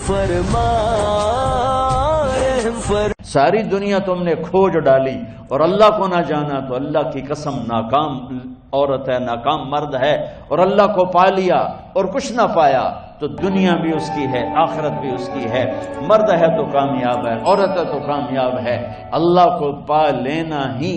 فرما ساری دنیا تم نے کھوج ڈالی اور اللہ کو نہ جانا تو اللہ کی قسم ناکام عورت ہے، ناکام مرد ہے، اور اللہ کو پا لیا اور کچھ نہ پایا تو دنیا بھی اس کی ہے، آخرت بھی اس کی ہے۔ مرد ہے تو کامیاب ہے، عورت ہے تو کامیاب ہے۔ اللہ کو پا لینا ہی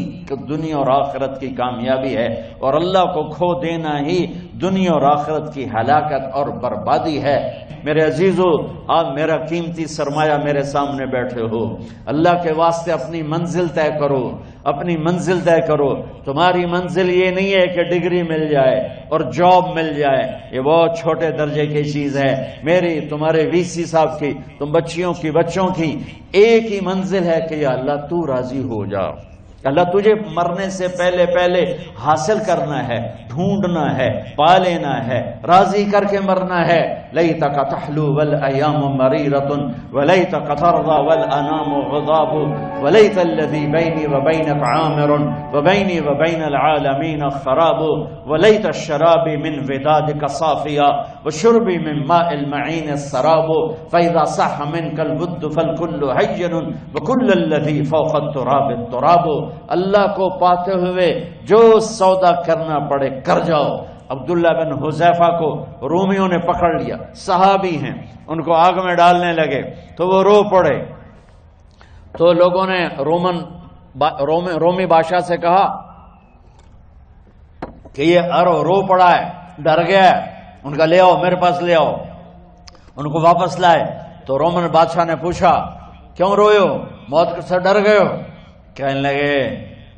دنیا اور آخرت کی کامیابی ہے، اور اللہ کو کھو دینا ہی دنیا اور آخرت کی ہلاکت اور بربادی ہے۔ میرے عزیزو، آپ میرا قیمتی سرمایہ میرے سامنے بیٹھے ہو، اللہ کے واسطے اپنی منزل طے کرو، اپنی منزل طے کرو۔ تمہاری منزل یہ نہیں ہے کہ ڈگری مل جائے اور جاب مل جائے، یہ بہت چھوٹے درجے کی چیز ہے۔ میری، تمہارے وی سی صاحب کی، تم بچیوں کی، بچوں کی ایک ہی منزل ہے کہ یا اللہ تو راضی ہو جا۔ اللہ تجھے مرنے سے پہلے پہلے حاصل کرنا ہے، ڈھونڈنا ہے، پا لینا ہے، راضی کر کے مرنا ہے۔ لیتک تحلو والایام مریرۃ ولیتک ترضی والانام غضاب ولیت الذی بینی وبینک عامر وبینی وبین العالمین خراب ولیت الشراب من ودادک صافیا وشربی من ماء المعین السراب فاذا صح منک الود فالکل حین وکل الذی فوق التراب التراب۔ اللہ کو پاتے ہوئے جو سودا کرنا پڑے کر جاؤ۔ عبداللہ بن حذیفہ کو رومیوں نے پکڑ لیا، صحابی ہیں، ان کو آگ میں ڈالنے لگے تو وہ رو پڑے، تو لوگوں نے رومی بادشاہ سے کہا کہ یہ رو پڑا ہے، ڈر گیا ہے، ان کا لے آؤ، میرے پاس لے آؤ۔ ان کو واپس لائے تو رومن بادشاہ نے پوچھا کیوں روئے ہو، موت سے ڈر گئے ہو؟ کہنے لگے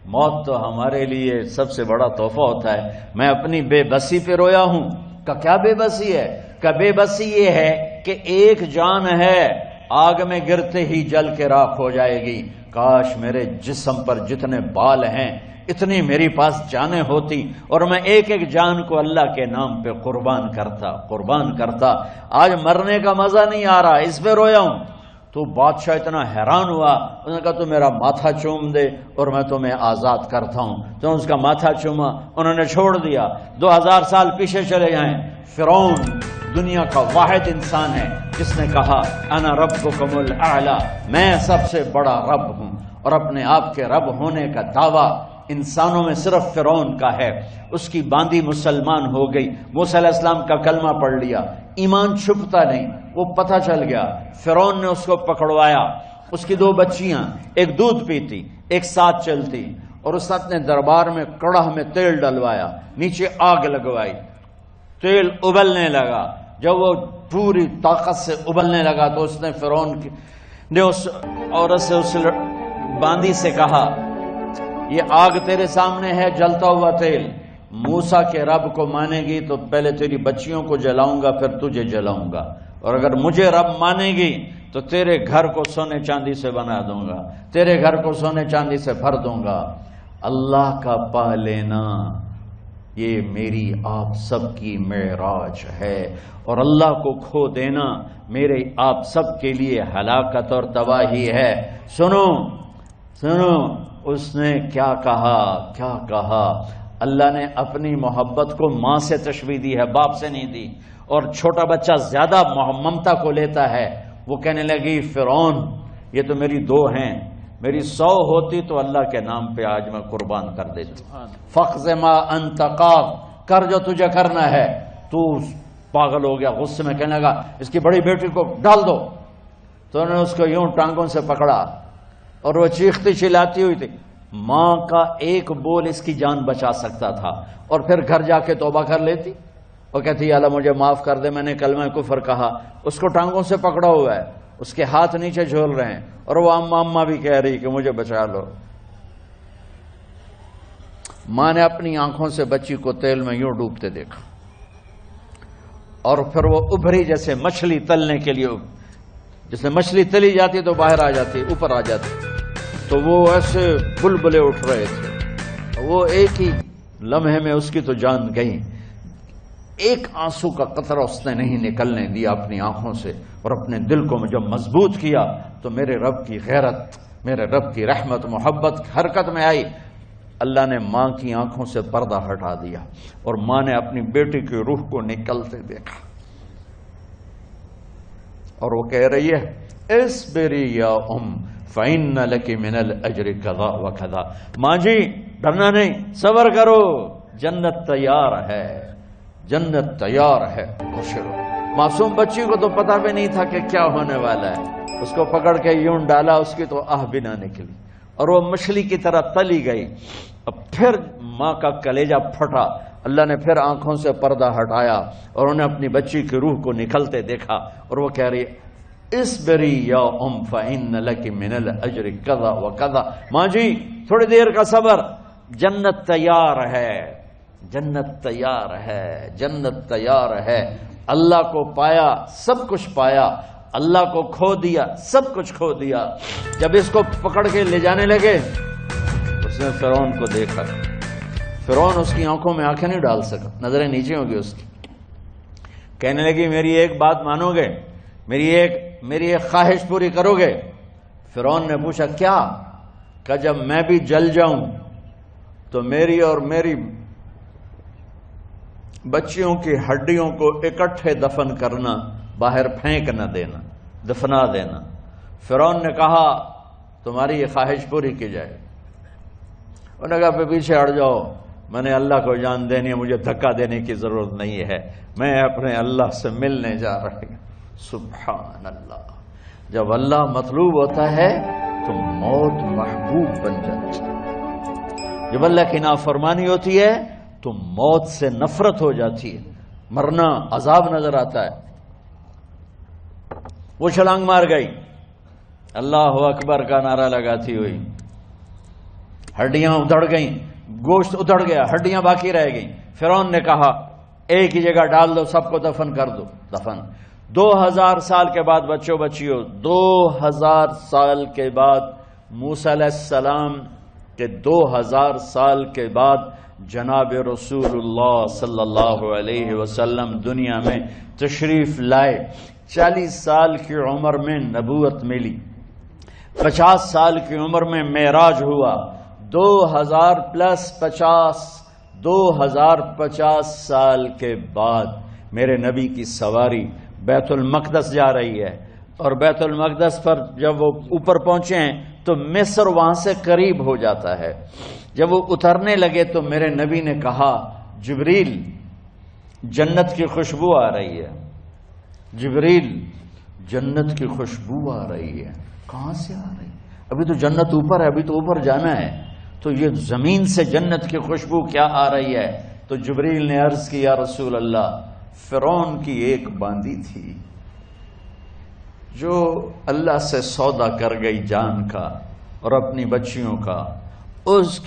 موت تو ہمارے لیے سب سے بڑا تحفہ ہوتا ہے، میں اپنی بے بسی پہ رویا ہوں۔ کہ کیا بے بسی ہے؟ کہ بے بسی یہ ہے کہ ایک جان ہے آگ میں گرتے ہی جل کے راکھ ہو جائے گی، کاش میرے جسم پر جتنے بال ہیں اتنی میری پاس جانیں ہوتی اور میں ایک ایک جان کو اللہ کے نام پہ قربان کرتا۔ آج مرنے کا مزہ نہیں آ رہا، اس پہ رویا ہوں۔ تو بادشاہ اتنا حیران ہوا، انہوں نے کہا تو میرا ماتھا چوم دے اور میں تمہیں آزاد کرتا ہوں۔ تو اس کا ماتھا چوما، انہوں نے چھوڑ دیا۔ 2000 سال پیچھے چلے جائیں، فرعون دنیا کا واحد انسان ہے جس نے کہا انا ربکم الاعلی، میں سب سے بڑا رب ہوں، اور اپنے آپ کے رب ہونے کا دعویٰ انسانوں میں صرف فرعون کا ہے۔ اس کی باندی مسلمان ہو گئی، موسیٰ علیہ السلام کا کلمہ پڑھ لیا، ایمان چھپتا نہیں، وہ پتہ چل گیا۔ فرعون نے اس کو پکڑوایا، اس کی 2 بچیاں، ایک دودھ پیتی ایک ساتھ چلتی، اور اس نے دربار میں کڑاہ میں تیل ڈلوایا، نیچے آگ لگوائی، تیل ابلنے لگا۔ جب وہ پوری طاقت سے ابلنے لگا تو اس نے فرعون نے اس عورت سے، اس باندی سے کہا یہ آگ تیرے سامنے ہے، جلتا ہوا تیل، موسیٰ کے رب کو مانے گی تو پہلے تیری بچیوں کو جلاؤں گا پھر تجھے جلاؤں گا، اور اگر مجھے رب مانے گی تو تیرے گھر کو سونے چاندی سے بنا دوں گا، تیرے گھر کو سونے چاندی سے بھر دوں گا۔ اللہ کا پا لینا یہ میری آپ سب کی معراج ہے، اور اللہ کو کھو دینا میرے آپ سب کے لیے ہلاکت اور تباہی ہے۔ سنو سنو، اس نے کیا کہا؟ اللہ نے اپنی محبت کو ماں سے تشبیہ دی ہے، باپ سے نہیں دی، اور چھوٹا بچہ زیادہ ممتا کو لیتا ہے۔ وہ کہنے لگی فرعون یہ تو میری 2 ہیں، میری 100 ہوتی تو اللہ کے نام پہ آج میں قربان کر دیتی۔ فَقْضِ مَا أَنْتَ قَاضٍ، کر جو تجھے کرنا ہے۔ تو پاگل ہو گیا، غصے میں کہنے لگا اس کی بڑی بیٹی کو ڈال دو۔ تو انہوں نے اس کو یوں ٹانگوں سے پکڑا اور وہ چیختی چلاتی ہوئی تھی۔ ماں کا ایک بول اس کی جان بچا سکتا تھا، اور پھر گھر جا کے توبہ کر لیتی اور کہتی اللہ مجھے معاف کر دے، میں نے کلمہ کفر کہا۔ اس کو ٹانگوں سے پکڑا ہوا ہے، اس کے ہاتھ نیچے جھول رہے ہیں، اور وہ اماں بھی کہہ رہی کہ مجھے بچا لو۔ ماں نے اپنی آنکھوں سے بچی کو تیل میں یوں ڈوبتے دیکھا، اور پھر وہ ابھری جیسے مچھلی تلنے کے لیے، جیسے مچھلی تلی جاتی تو باہر آ جاتی، اوپر آ جاتی، تو وہ ایسے بلبلے اٹھ رہے تھے۔ وہ ایک ہی لمحے میں اس کی تو جان گئی، ایک آنسو کا قطرہ اس نے نہیں نکلنے دیا اپنی آنکھوں سے، اور اپنے دل کو جب مضبوط کیا تو میرے رب کی غیرت، میرے رب کی رحمت محبت حرکت میں آئی۔ اللہ نے ماں کی آنکھوں سے پردہ ہٹا دیا، اور ماں نے اپنی بیٹی کی روح کو نکلتے دیکھا۔ اور وہ کہہ رہی ہے اصبری یا فإن لک من الأجر کذا و کذا، ماں جی ڈرنا نہیں، صبر کرو، جنت تیار ہے، جنت تیار ہے، خوش رہو۔ معصوم بچی کو تو پتہ بھی نہیں تھا کہ کیا ہونے والا ہے، اس کو پکڑ کے یوں ڈالا، اس کی تو آہ بھی نہ نکلی اور وہ مچھلی کی طرح تلی گئی۔ اب پھر ماں کا کلیجہ پھٹا، اللہ نے پھر آنکھوں سے پردہ ہٹایا اور انہیں اپنی بچی کی روح کو نکلتے دیکھا، اور وہ کہہ رہی ہے اصبری یا فإن لک من الأجر کذا و کذا، ماں جی تھوڑی دیر کا صبر، جنت تیار ہے، جنت تیار ہے، جنت تیار ہے۔ اللہ کو پایا سب کچھ پایا، اللہ کو کھو دیا سب کچھ کھو دیا۔ جب اس کو پکڑ کے لے جانے لگے، اس نے فرعون کو دیکھا، فرعون اس کی آنکھوں میں آنکھیں نہیں ڈال سکا، نظریں نیچے ہوگی اس کی۔ کہنے لگی میری ایک بات مانو گے، میری ایک خواہش پوری کرو گے؟ فرعون نے پوچھا کیا؟ کہ جب میں بھی جل جاؤں تو میری اور میری بچیوں کی ہڈیوں کو اکٹھے دفن کرنا، باہر پھینک نہ دینا، دفنا دینا۔ فرعون نے کہا تمہاری یہ خواہش پوری کی جائے۔ انہوں نے کہا پہ پیچھے ہٹ جاؤ، میں نے اللہ کو جان دینی ہے، مجھے دھکا دینے کی ضرورت نہیں ہے، میں اپنے اللہ سے ملنے جا رہی ہوں۔ سبحان اللہ، جب اللہ مطلوب ہوتا ہے تو موت محبوب بن جاتی ہے، جب اللہ کی نافرمانی ہوتی ہے تو موت سے نفرت ہو جاتی ہے، مرنا عذاب نظر آتا ہے۔ وہ چھلانگ مار گئی، اللہ اکبر کا نعرہ لگاتی ہوئی، ہڈیاں ادھڑ گئیں، گوشت ادھڑ گیا، ہڈیاں باقی رہ گئیں۔ فرعون نے کہا ایک ہی جگہ ڈال دو، سب کو دفن کر دو۔ دفن 2000 سال کے بعد بچوں بچیوں، 2000 سال کے بعد، موسیٰ علیہ السلام کے 2000 سال کے بعد جناب رسول اللہ صلی اللہ علیہ وسلم دنیا میں تشریف لائے۔ 40 سال کی عمر میں نبوت ملی، 50 سال کی عمر میں معراج ہوا، 2050 سال کے بعد میرے نبی کی سواری بیت المقدس جا رہی ہے، اور بیت المقدس پر جب وہ اوپر پہنچے ہیں تو مصر وہاں سے قریب ہو جاتا ہے۔ جب وہ اترنے لگے تو میرے نبی نے کہا جبریل جنت کی خوشبو آ رہی ہے، جبریل جنت کی خوشبو آ رہی ہے۔ کہاں سے آ رہی ہے؟ ابھی تو جنت اوپر ہے، ابھی تو اوپر جانا ہے، تو یہ زمین سے جنت کی خوشبو کیا آ رہی ہے؟ تو جبریل نے عرض کی یا رسول اللہ، فرعون کی ایک باندی تھی جو اللہ سے سودا کر گئی جان کا اور اپنی بچیوں کا، اس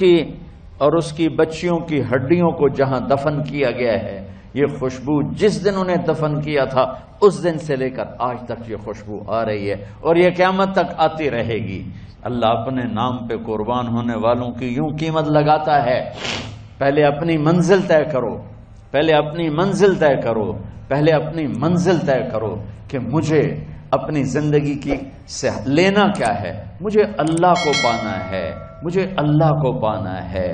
کی بچیوں کی ہڈیوں کو جہاں دفن کیا گیا ہے، یہ خوشبو جس دن انہیں دفن کیا تھا اس دن سے لے کر آج تک یہ خوشبو آ رہی ہے، اور یہ قیامت تک آتی رہے گی۔ اللہ اپنے نام پہ قربان ہونے والوں کی یوں قیمت لگاتا ہے، پہلے اپنی منزل طے کرو، پہلے اپنی منزل طے کرو، پہلے اپنی منزل طے کرو کہ مجھے اپنی زندگی کی سے لینا کیا ہے، مجھے اللہ کو پانا ہے، مجھے اللہ کو پانا ہے۔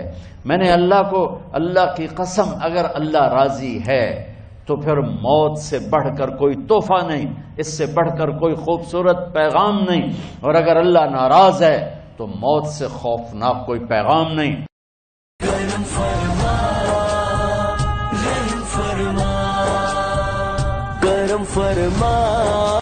میں نے اللہ کی قسم، اگر اللہ راضی ہے تو پھر موت سے بڑھ کر کوئی تحفہ نہیں، اس سے بڑھ کر کوئی خوبصورت پیغام نہیں، اور اگر اللہ ناراض ہے تو موت سے خوفناک کوئی پیغام نہیں۔ کرم فرما، رحم فرما، کرم فرما۔